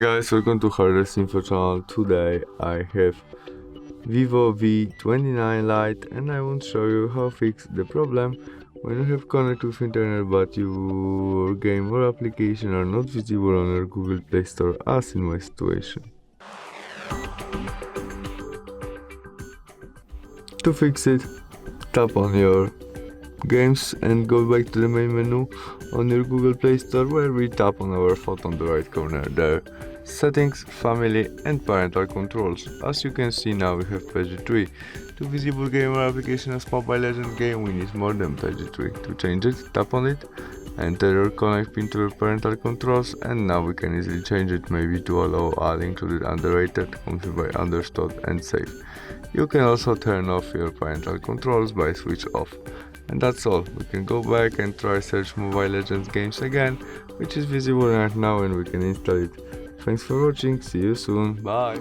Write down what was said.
Guys, welcome to HardReset.Info channel. Today I have Vivo V29 Lite and I want to show you how to fix the problem when you have connected with internet but your game or application are not visible on your Google Play Store, as in my situation. To fix it, tap on your games and go back to the main menu on your Google Play Store, where we tap on our photo on the right corner there. Settings, family and parental controls. As you can see, now we have page 3. To visible game or application as Mobile Legends game, we need more than page 3. To change it, tap on it, enter your connect pin to your parental controls, and now we can easily change it, maybe to allow all included underrated, configure by understood and save. You can also turn off your parental controls by switch off. And that's all. We can go back and try search Mobile Legends games again, which is visible right now, and we can install it. Thanks for watching, see you soon, bye!